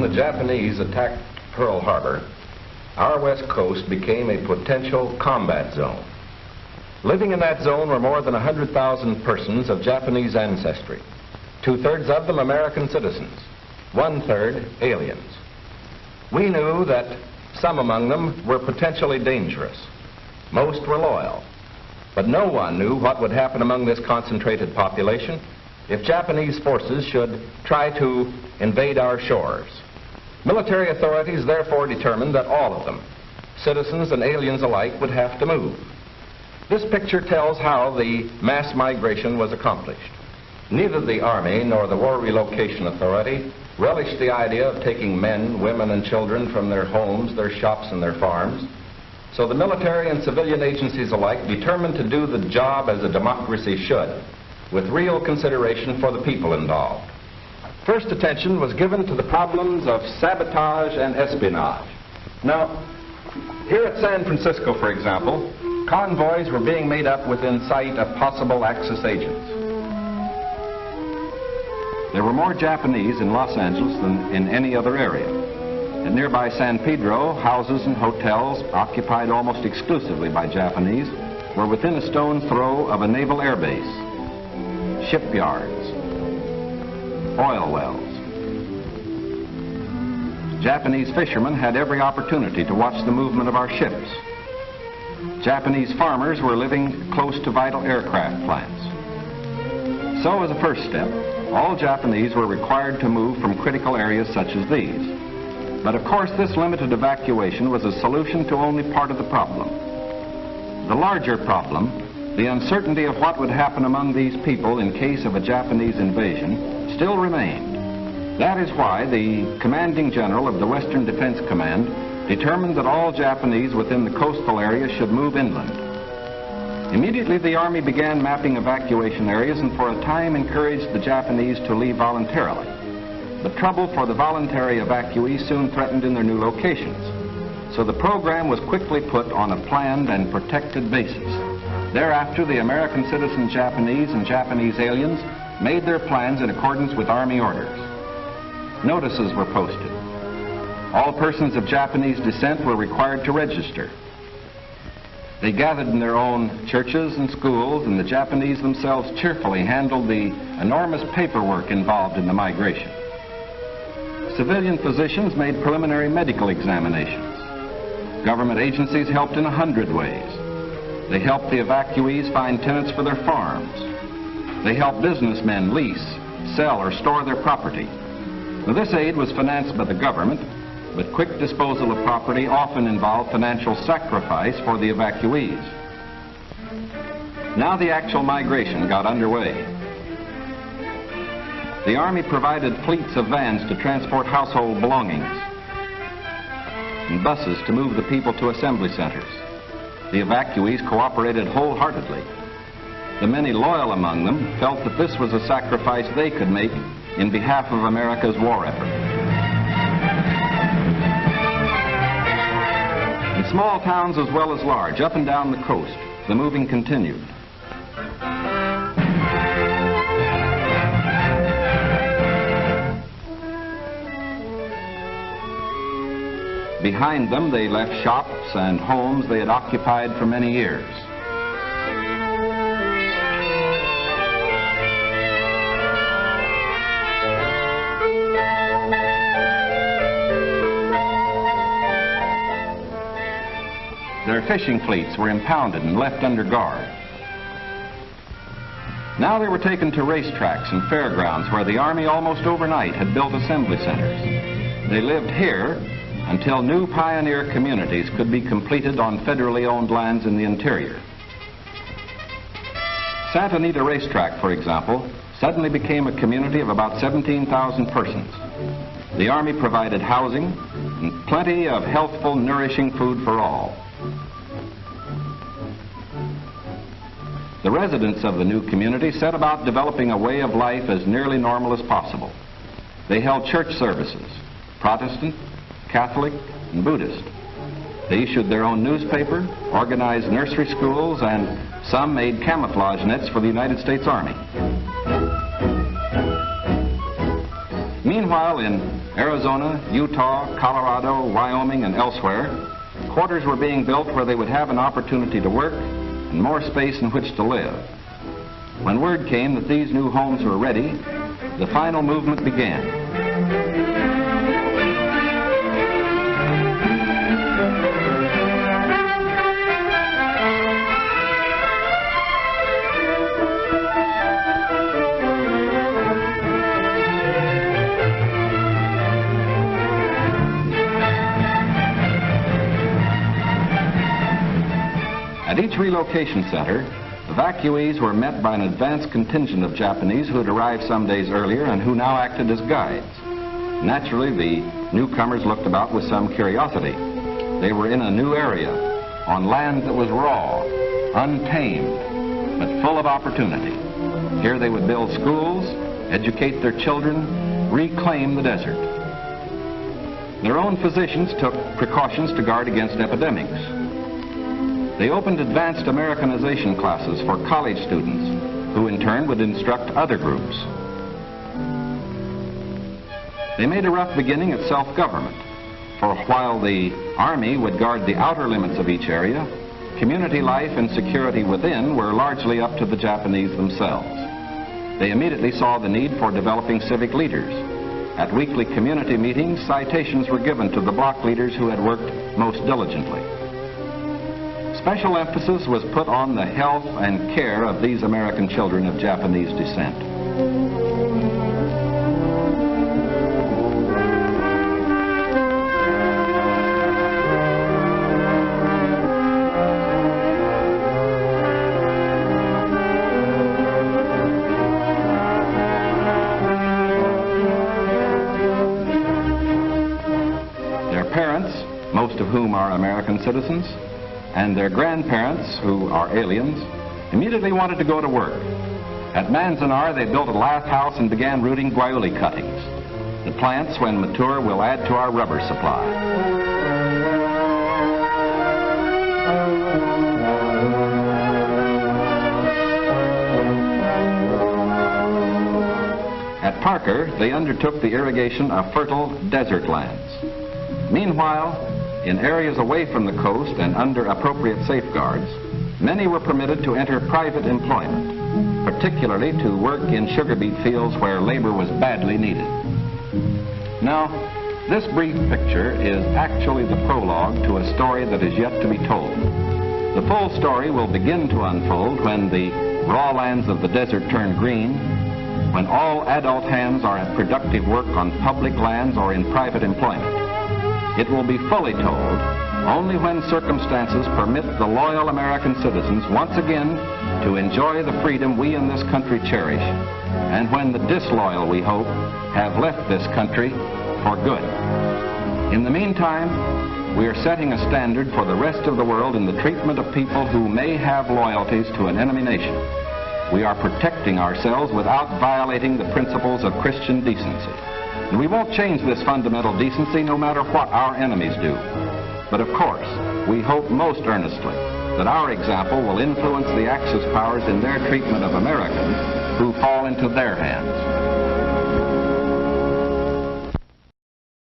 the Japanese attacked Pearl Harbor, our west coast became a potential combat zone. Living in that zone were more than 100,000 persons of Japanese ancestry, 2/3 of them American citizens, 1/3 aliens. We knew that some among them were potentially dangerous. Most were loyal. But no one knew what would happen among this concentrated population if Japanese forces should try to invade our shores. Military authorities therefore determined that all of them, citizens and aliens alike, would have to move. This picture tells how the mass migration was accomplished. Neither the Army nor the War Relocation Authority relished the idea of taking men, women, and children from their homes, their shops, and their farms. So the military and civilian agencies alike determined to do the job as a democracy should, with real consideration for the people involved. First attention was given to the problems of sabotage and espionage. Now, here at San Francisco, for example, convoys were being made up within sight of possible Axis agents. There were more Japanese in Los Angeles than in any other area. At nearby San Pedro, houses and hotels occupied almost exclusively by Japanese were within a stone's throw of a naval air base, shipyards, oil wells. Japanese fishermen had every opportunity to watch the movement of our ships. Japanese farmers were living close to vital aircraft plants. So as a first step, all Japanese were required to move from critical areas such as these. But of course, this limited evacuation was a solution to only part of the problem. The larger problem, the uncertainty of what would happen among these people in case of a Japanese invasion, still remained. That is why the commanding general of the Western Defense Command determined that all Japanese within the coastal area should move inland. Immediately, the Army began mapping evacuation areas and for a time encouraged the Japanese to leave voluntarily. But trouble for the voluntary evacuees soon threatened in their new locations. So the program was quickly put on a planned and protected basis. Thereafter, the American citizen Japanese and Japanese aliens made their plans in accordance with Army orders. Notices were posted. All persons of Japanese descent were required to register. They gathered in their own churches and schools, and the Japanese themselves cheerfully handled the enormous paperwork involved in the migration. Civilian physicians made preliminary medical examinations. Government agencies helped in 100 ways. They helped the evacuees find tenants for their farms. They helped businessmen lease, sell, or store their property. Now, this aid was financed by the government, but quick disposal of property often involved financial sacrifice for the evacuees. Now the actual migration got underway. The Army provided fleets of vans to transport household belongings and buses to move the people to assembly centers. The evacuees cooperated wholeheartedly. The many loyal among them felt that this was a sacrifice they could make in behalf of America's war effort. In small towns as well as large, up and down the coast, the moving continued. Behind them, they left shops and homes they had occupied for many years. Their fishing fleets were impounded and left under guard. Now they were taken to racetracks and fairgrounds where the Army almost overnight had built assembly centers. They lived here until new pioneer communities could be completed on federally owned lands in the interior. Santa Anita Racetrack, for example, suddenly became a community of about 17,000 persons. The Army provided housing and plenty of healthful, nourishing food for all. The residents of the new community set about developing a way of life as nearly normal as possible. They held church services, Protestant, Catholic, and Buddhist. They issued their own newspaper, organized nursery schools, and some made camouflage nets for the United States Army. Meanwhile, in Arizona, Utah, Colorado, Wyoming, and elsewhere, quarters were being built where they would have an opportunity to work and more space in which to live. When word came that these new homes were ready, the final movement began. At each relocation center, evacuees were met by an advance contingent of Japanese who had arrived some days earlier and who now acted as guides. Naturally, the newcomers looked about with some curiosity. They were in a new area, on land that was raw, untamed, but full of opportunity. Here they would build schools, educate their children, reclaim the desert. Their own physicians took precautions to guard against epidemics. They opened advanced Americanization classes for college students, who in turn would instruct other groups. They made a rough beginning at self-government, for while the Army would guard the outer limits of each area, community life and security within were largely up to the Japanese themselves. They immediately saw the need for developing civic leaders. At weekly community meetings, citations were given to the block leaders who had worked most diligently. Special emphasis was put on the health and care of these American children of Japanese descent. Their parents, most of whom are American citizens, and their grandparents, who are aliens, immediately wanted to go to work. At Manzanar, they built a lath house and began rooting guayuli cuttings. The plants, when mature, will add to our rubber supply. At Parker, they undertook the irrigation of fertile desert lands. Meanwhile, in areas away from the coast and under appropriate safeguards, many were permitted to enter private employment, particularly to work in sugar beet fields where labor was badly needed. Now, this brief picture is actually the prologue to a story that is yet to be told. The full story will begin to unfold when the raw lands of the desert turn green, when all adult hands are at productive work on public lands or in private employment. It will be fully told only when circumstances permit the loyal American citizens once again to enjoy the freedom we in this country cherish, and when the disloyal, we hope, have left this country for good. In the meantime, we are setting a standard for the rest of the world in the treatment of people who may have loyalties to an enemy nation. We are protecting ourselves without violating the principles of Christian decency. And we won't change this fundamental decency no matter what our enemies do. But of course, we hope most earnestly that our example will influence the Axis powers in their treatment of Americans who fall into their hands.